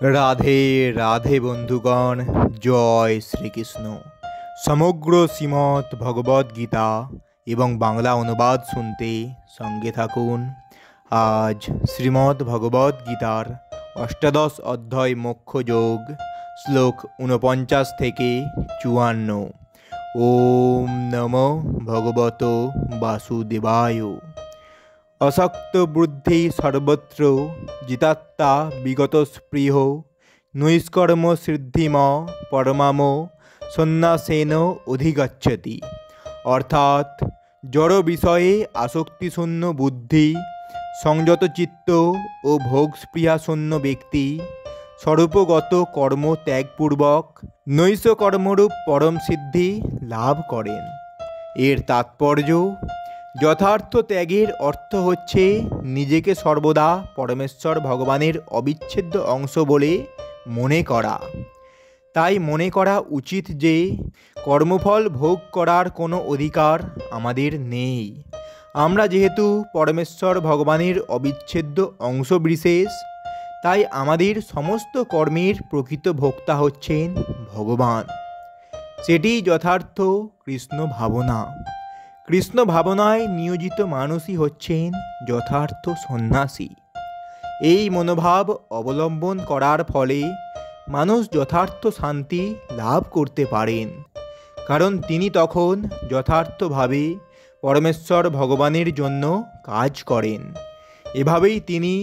রাধে রাধে বন্ধুগণ, জয় শ্রীকৃষ্ণ। সমগ্র শ্রীমদ্ ভগবদ্ গীতা এবং বাংলা অনুবাদ শুনতে সঙ্গে থাকুন। আজ শ্রীমদ্ ভগবদ্ গীতার অষ্টাদশ অধ্যায় মোক্ষযোগ, শ্লোক 49 থেকে 54। ওম নমো ভগবত বাসুদেবায়। অশক্ত বুদ্ধি সর্বত্র জিতাত্মা বিগত স্পৃহ নৈষ্কর্ম সিদ্ধিম পরমাম সন্ন্যাসেন অধিগচ্ছতি। অর্থাৎ জড় বিষয়ে আসক্তিশূন্য বুদ্ধি, সংযত চিত্ত ও ভোগস্পৃহাশূন্য ব্যক্তি স্বরূপগত কর্ম ত্যাগপূর্বক নৈষ্কর্মরূপ পরম সিদ্ধি লাভ করেন। এর তাৎপর্য, যথার্থ ত্যাগের অর্থ হচ্ছে নিজেকে সর্বদা পরমেশ্বর ভগবানের অবিচ্ছেদ্য অংশ বলে মনে করা। তাই মনে করা উচিত যে কর্মফল ভোগ করার কোনো অধিকার আমাদের নেই। আমরা যেহেতু পরমেশ্বর ভগবানের অবিচ্ছেদ্য অংশবিশেষ, তাই আমাদের সমস্ত কর্মের প্রকৃত ভোক্তা হচ্ছেন ভগবান। সেটি যথার্থ কৃষ্ণ ভাবনা। কৃষ্ণ ভাবনায় নিয়োজিত মানুষই হচ্ছেন যথার্থ সন্ন্যাসী। এই মনোভাব অবলম্বন করার ফলে মানুষ যথার্থ শান্তি লাভ করতে পারেন, কারণ তিনি তখন যথার্থভাবে পরমেশ্বর ভগবানের জন্য কাজ করেন। এভাবেই তিনি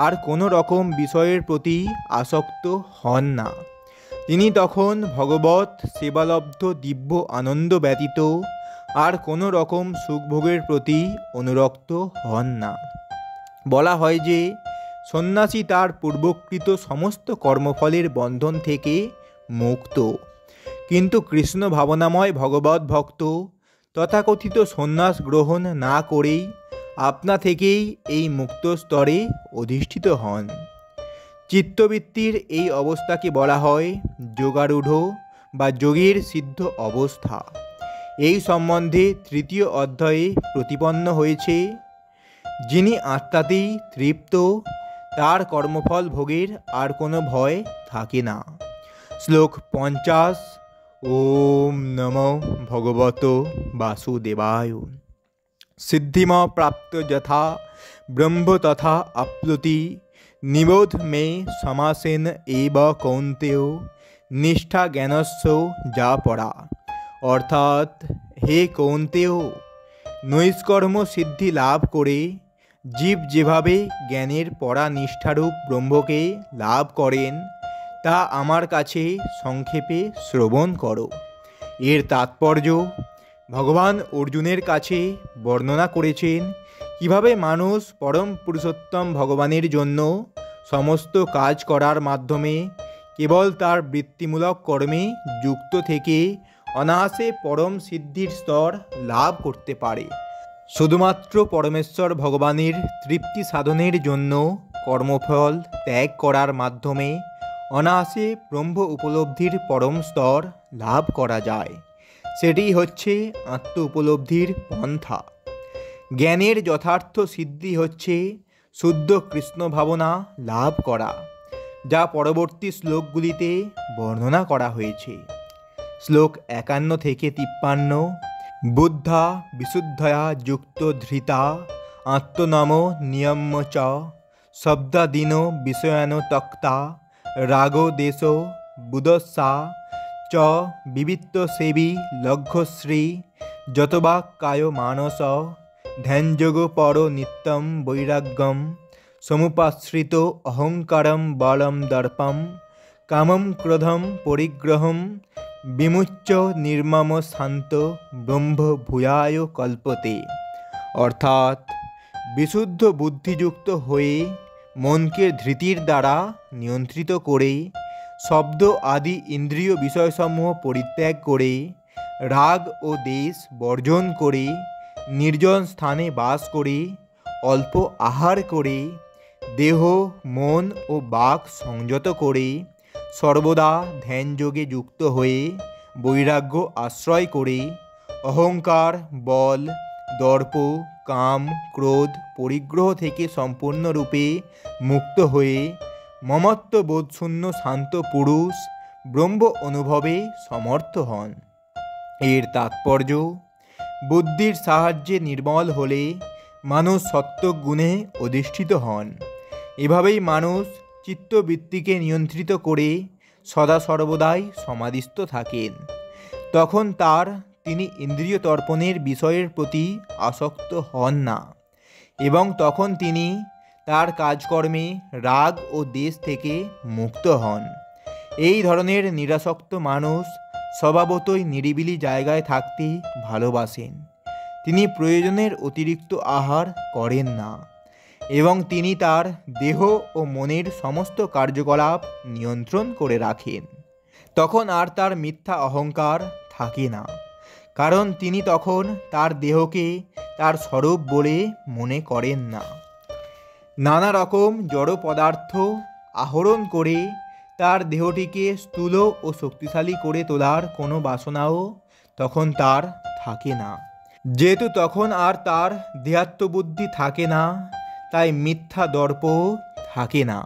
আর কোনো রকম বিষয়ের প্রতি আসক্ত হন না। তিনি তখন ভগবৎ সেবালব্ধ দিব্য আনন্দ ব্যতীত আর কোনো রকম সুখভোগের প্রতি অনুরক্ত হন না। বলা হয় যে সন্ন্যাসী তার পূর্বকৃত সমস্ত কর্মফলের বন্ধন থেকে মুক্ত। কিন্তু কৃষ্ণ ভাবনাময় ভগবৎ ভক্ত তথাকথিত সন্ন্যাস গ্রহণ না করেই আপনা থেকেই এই মুক্ত স্তরে অধিষ্ঠিত হন। চিত্তবৃত্তির এই অবস্থাকে বলা হয় যোগারূঢ় বা যোগের সিদ্ধ অবস্থা। এই সম্বন্ধে তৃতীয় অধ্যায়ে প্রতিপন্ন হয়েছে, যিনি আত্মাতেই তৃপ্ত, তার কর্মফল ভোগের আর কোনো ভয় থাকে না। শ্লোক 50। ওম নমো ভগবত বাসুদেবায়। সিদ্ধিম প্রাপ্ত যথা ব্রহ্ম তথা আপ্লুতি নিবোধ মে সমাসেন এব কৌন্তেয় নিষ্ঠা জ্ঞানস্য যা পড়া। অর্থাৎ, হে কৌন্তেয়, নৈষ্কর্ম সিদ্ধি লাভ করে জীব যেভাবে জ্ঞানের পরা নিষ্ঠারূপ ব্রহ্মকে লাভ করেন, তা আমার কাছে সংক্ষেপে শ্রবণ করো। এর তাৎপর্য, ভগবান অর্জুনের কাছে বর্ণনা করেছেন কিভাবে মানুষ পরম পুরুষোত্তম ভগবানের জন্য সমস্ত কাজ করার মাধ্যমে কেবল তার বৃত্তিমূলক কর্মে যুক্ত থেকে অনায়াসে পরম সিদ্ধির স্তর লাভ করতে পারে। শুধুমাত্র পরমেশ্বর ভগবানের তৃপ্তি সাধনের জন্য কর্মফল ত্যাগ করার মাধ্যমে অনায়াসে ব্রহ্ম উপলব্ধির পরম স্তর লাভ করা যায়। সেটি হচ্ছে আত্ম উপলব্ধির পন্থা। জ্ঞানের যথার্থ সিদ্ধি হচ্ছে শুদ্ধ কৃষ্ণ ভাবনা লাভ করা, যা পরবর্তী শ্লোকগুলিতে বর্ণনা করা হয়েছে। শ্লোক 51 থেকে 53। বুদ্ধা বিশুদ্ধয়া যুক্ত ধৃতা আত্মনাম নিয়ম্য চ শব্দাদীন বিষয়ান তক্তা রাগো দেশ বুধস্যা চ বিবিত্ত সেবী লঘ্যশ্রী যতবা কায় মানস ধ্যানযোগ পর নিত্যম বৈরাগ্যম সমুপাশ্রিত অহংকারম বলম দর্পম কামম ক্রোধম পরিগ্রহম বিমুচ্চ নির্মম শান্ত ব্রহ্ম ভূয়ায় কল্পতে। অর্থাৎ, বিশুদ্ধ বুদ্ধিযুক্ত হয়ে মনকে ধৃতির দ্বারা নিয়ন্ত্রিত করে শব্দ আদি ইন্দ্রিয় বিষয়সমূহ পরিত্যাগ করে রাগ ও দেশ বর্জন করে নির্জন স্থানে বাস করে অল্প আহার করে দেহ মন ও বাক সংযত করে সর্বদা ধ্যানযোগে যুক্ত হয়ে বৈরাগ্য আশ্রয় করে অহংকার, বল, দর্প, কাম, ক্রোধ, পরিগ্রহ থেকে সম্পূর্ণরূপে মুক্ত হয়ে মমত্ব বোধশূন্য শান্ত পুরুষ ব্রহ্ম অনুভবে সমর্থ হন। এর তাৎপর্য, বুদ্ধির সাহায্যে নির্মল হলে মানুষ সত্ত্বগুণে অধিষ্ঠিত হন। এভাবেই মানুষ চিত্তবৃত্তিকে নিয়ন্ত্রিত করে সদা সর্বদাই সমাধিস্থ থাকেন। তখন তিনি ইন্দ্রিয় তর্পণের বিষয়ের প্রতি আসক্ত হন না, এবং তখন তিনি তার কাজকর্মে রাগ ও দ্বেষ থেকে মুক্ত হন। এই ধরনের নিরাসক্ত মানুষ স্বভাবতই নিরিবিলি জায়গায় থাকতে ভালোবাসেন। তিনি প্রয়োজনের অতিরিক্ত আহার করেন না, এবং তিনি তার দেহ ও মনের সমস্ত কার্যকলাপ নিয়ন্ত্রণ করে রাখেন। তখন আর তার মিথ্যা অহংকার থাকে না, কারণ তিনি তখন তার দেহকে তার স্বরূপ বলে মনে করেন না। নানা রকম জড় পদার্থ আহরণ করে তার দেহটিকে স্থূল ও শক্তিশালী করে তোলার কোনো বাসনাও তখন তার থাকে না। যেহেতু তখন আর তার দেহাত্মবুদ্ধি থাকে না, তাই মিথ্যা দর্পও থাকে না।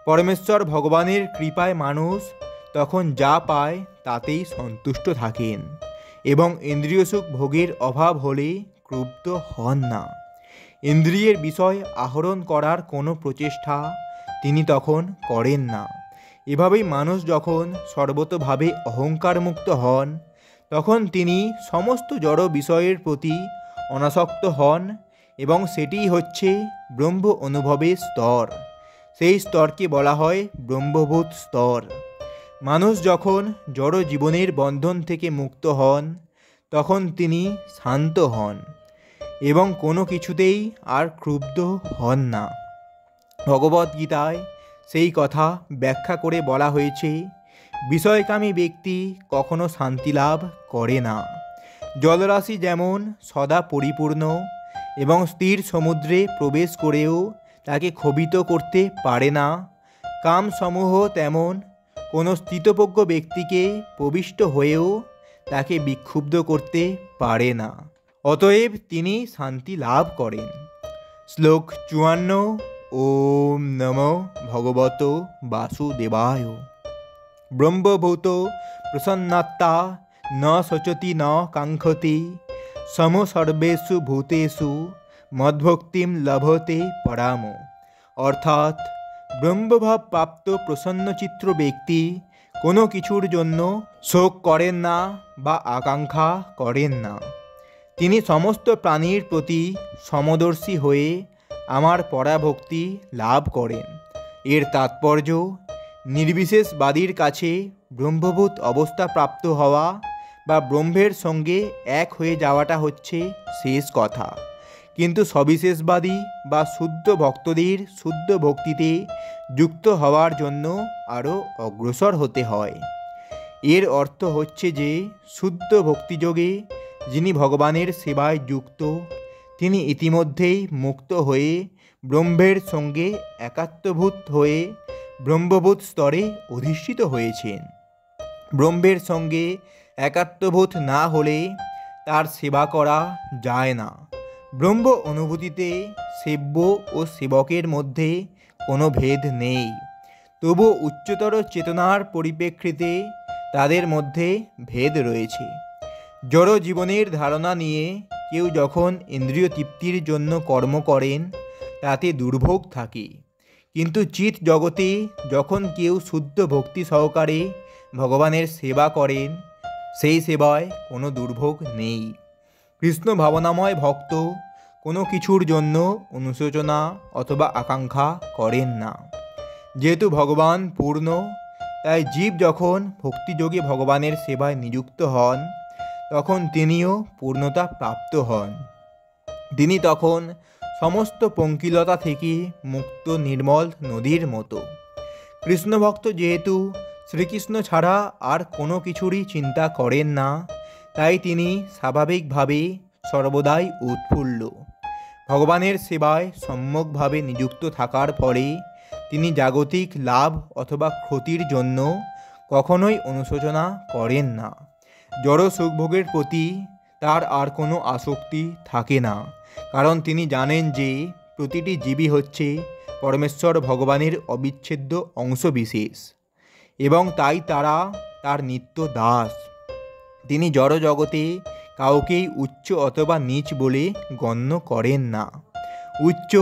পরমেশ্বর ভগবানের কৃপায় মানুষ তখন যা পায় তাতেই সন্তুষ্ট থাকেন, এবং ইন্দ্রিয় সুখ ভোগের অভাব হলে ক্রুব্ধ হন না। ইন্দ্রিয়ের বিষয় আহরণ করার কোনো প্রচেষ্টা তিনি তখন করেন না। এভাবেই মানুষ যখন সর্বতোভাবে অহংকারমুক্ত হন, তখন তিনি সমস্ত জড় বিষয়ের প্রতি অনাসক্ত হন, এবং সেটিই হচ্ছে ব্রহ্ম অনুভবের স্তর। সেই স্তরকে বলা হয় ব্রহ্মভূত স্তর। মানুষ যখন জড় জীবনের বন্ধন থেকে মুক্ত হন, তখন তিনি শান্ত হন এবং কোনো কিছুতেই আর ক্রুব্ধ হন না। ভগবদ্গীতায় সেই কথা ব্যাখ্যা করে বলা হয়েছে, বিষয়কামী ব্যক্তি কখনো শান্তি লাভ করে না। জলরাশি যেমন সদা পরিপূর্ণ এবং স্থির সমুদ্রে প্রবেশ করেও তাকে ক্ষোভিত করতে পারে না, কামসমূহ তেমন কোনো স্থিতপ্রজ্ঞ ব্যক্তিকে প্রবিষ্ট হয়েও তাকে বিক্ষুব্ধ করতে পারে না। অতএব তিনি শান্তি লাভ করেন। শ্লোক 54। ওম নমো ভগবত বাসুদেবায়। ব্রহ্মভূত প্রসন্নাত্মা ন শোচতি ন কাঙ্ক্ষতি সম সর্বেষু ভূতেষু মদ্ভক্তিম লভতে পরাম। অর্থাৎ ব্রহ্মভাব প্রাপ্ত প্রসন্নচিত্র ব্যক্তি কোনো কিছুর জন্য শোক করেন না বা আকাঙ্ক্ষা করেন না। তিনি সমস্ত প্রাণীর প্রতি সমদর্শী হয়ে আমার পরাভক্তি লাভ করেন। এর তাৎপর্য, নির্বিশেষবাদীর কাছে ব্রহ্মভূত অবস্থা প্রাপ্ত হওয়া বা ব্রহ্মের সঙ্গে এক হয়ে যাওয়াটা হচ্ছে শেষ কথা, কিন্তু সবিশেষবাদী বা শুদ্ধ ভক্তদের শুদ্ধ ভক্তিতে যুক্ত হওয়ার জন্য আরও অগ্রসর হতে হয়। এর অর্থ হচ্ছে যে শুদ্ধ ভক্তিযোগে যিনি ভগবানের সেবায় যুক্ত, তিনি ইতিমধ্যেই মুক্ত হয়ে ব্রহ্মের সঙ্গে একাত্মভূত হয়ে ব্রহ্মভূত স্তরে অধিষ্ঠিত হয়েছেন। ব্রহ্মের সঙ্গে একাত্মভূত না হলে তার সেবা করা যায় না। ব্রহ্ম অনুভূতিতে সেব্য ও সেবকের মধ্যে কোনো ভেদ নেই, তবু উচ্চতর চেতনার পরিপ্রেক্ষিতে তাদের মধ্যে ভেদ রয়েছে। জড় জীবনের ধারণা নিয়ে কেউ যখন ইন্দ্রিয় তৃপ্তির জন্য কর্ম করেন, তাতে দুর্ভোগ থাকে, কিন্তু চিৎ জগতে যখন কেউ শুদ্ধ ভক্তি সহকারে ভগবানের সেবা করেন, সেই সেবায় কোনো দুর্ভোগ নেই। কৃষ্ণ ভাবনাময় ভক্ত কোনো কিছুর জন্য অনুশোচনা অথবা আকাঙ্ক্ষা করেন না। যেহেতু ভগবান পূর্ণ, তাই জীব যখন ভক্তিযোগে ভগবানের সেবায় নিযুক্ত হন, তখন তিনিও পূর্ণতা প্রাপ্ত হন। তিনি তখন সমস্ত পঙ্কিলতা থেকে মুক্ত নির্মল নদীর মতো। কৃষ্ণভক্ত যেহেতু শ্রীকৃষ্ণ ছাড়া আর কোনো কিছুরই চিন্তা করেন না, তাই তিনি স্বাভাবিকভাবে সর্বদাই উৎফুল্ল। ভগবানের সেবায় সম্যকভাবে নিযুক্ত থাকার ফলে তিনি জাগতিক লাভ অথবা ক্ষতির জন্য কখনোই অনুশোচনা করেন না। জড় সুখভোগের প্রতি তার আর কোনো আসক্তি থাকে না, কারণ তিনি জানেন যে প্রতিটি জীবই হচ্ছে পরমেশ্বর ভগবানের অবিচ্ছেদ্য অংশবিশেষ এবং তাই তারা তার নিত্য দাস। তিনি জড় জগতে কাউকেই উচ্চ অথবা নীচ বলে গণ্য করেন না। উচ্চ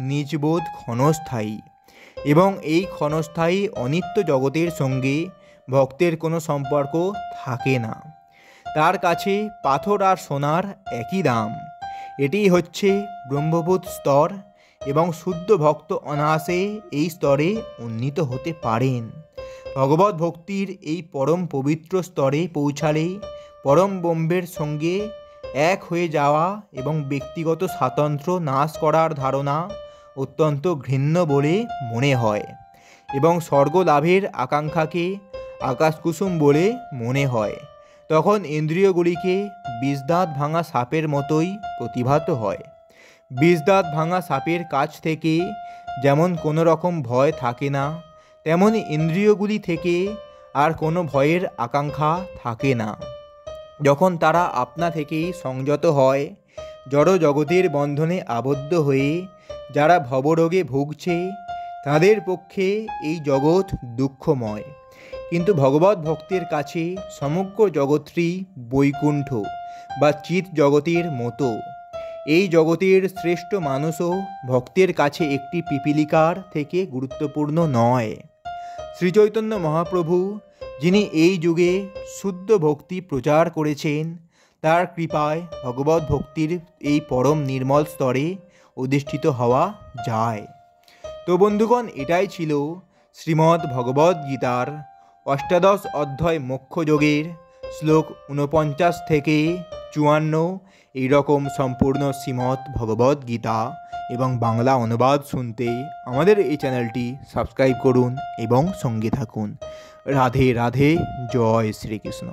নীচবোধ ক্ষণস্থায়ী এবং এই ক্ষণস্থায়ী অনিত্য জগতের সঙ্গে ভক্তের কোনো সম্পর্ক থাকে না। তার কাছে পাথর আর সোনার একই দাম। এটি হচ্ছে ব্রহ্মবোধ স্তর এবং শুদ্ধ ভক্ত অনায়াসে এই স্তরে উন্নীত হতে পারেন। ভগবত ভক্তির এই পরম পবিত্র স্তরে পৌঁছালে পরম ব্রহ্মের সঙ্গে এক হয়ে যাওয়া এবং ব্যক্তিগত স্বাতন্ত্র্য নাশ করার ধারণা অত্যন্ত ঘৃণ্য বলে মনে হয় এবং স্বর্গ লাভের আকাঙ্ক্ষাকে আকাশকুসুম বলে মনে হয়। তখন ইন্দ্রিয়গুলিকে বিষদাঁত ভাঙা সাপের মতোই প্রতিভাত হয়। বিষদাঁত ভাঙা সাপের কাছ থেকে যেমন কোনো রকম ভয় থাকে না, তেমনি ইন্দ্রিয়গুলি থেকে আর কোনো ভয়ের আকাঙ্ক্ষা থাকে না। যখন তারা আপনা থেকেই সংযত হয়, জড় জগতের বন্ধনে আবদ্ধ হয়ে যারা ভবরোগে ভুগছে তাদের পক্ষে এই জগৎ দুঃখময়, কিন্তু ভগবত ভক্তের কাছে সমগ্র জগৎটি বৈকুণ্ঠ বা চিৎ জগতের মতো। এই জগতের শ্রেষ্ঠ মানুষও ভক্তের কাছে একটি পিপীলিকার থেকে গুরুত্বপূর্ণ নয়। শ্রীচৈতন্য মহাপ্রভু, যিনি এই যুগে শুদ্ধ ভক্তি প্রচার করেছেন, তার কৃপায় ভগবত ভক্তির এই পরম নির্মল স্তরে অধিষ্ঠিত হওয়া যায়। তো বন্ধুগণ, এটাই ছিল শ্রীমদ্ ভগবদ্ গীতার অষ্টাদশ অধ্যায় মোক্ষযোগের শ্লোক 49 থেকে 54 এইরকম সম্পূর্ণ শ্রীমদ্ ভগবদ্ গীতা এবং বাংলা অনুবাদ শুনতে আমাদের এই চ্যানেলটি সাবস্ক্রাইব করুন এবং সঙ্গে থাকুন। রাধে রাধে, জয় শ্রীকৃষ্ণ।